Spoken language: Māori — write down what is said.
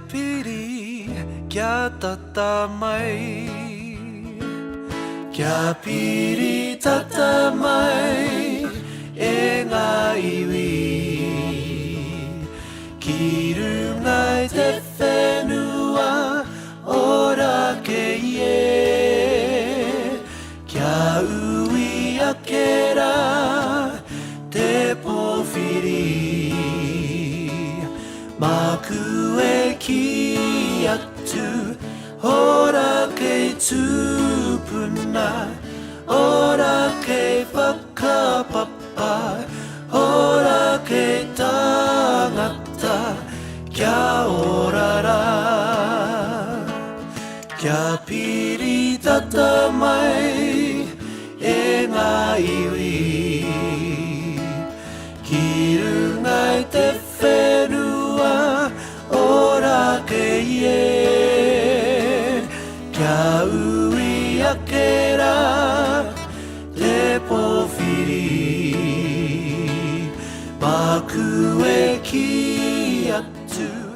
piri kya tatamai Kya piri tatamai e ngā iwi Ki rungai te whenua ora ke ie Kia ui akera te pōwhiri Maku e ki atu ora ke tūpuna Ora ke whakapapa Ora ke tangata Kia orara Kia piri tatamai e ngā iwi Ki rungai te whenua ora ke ie Kia ui akera te pōwhiri Maku e ki atu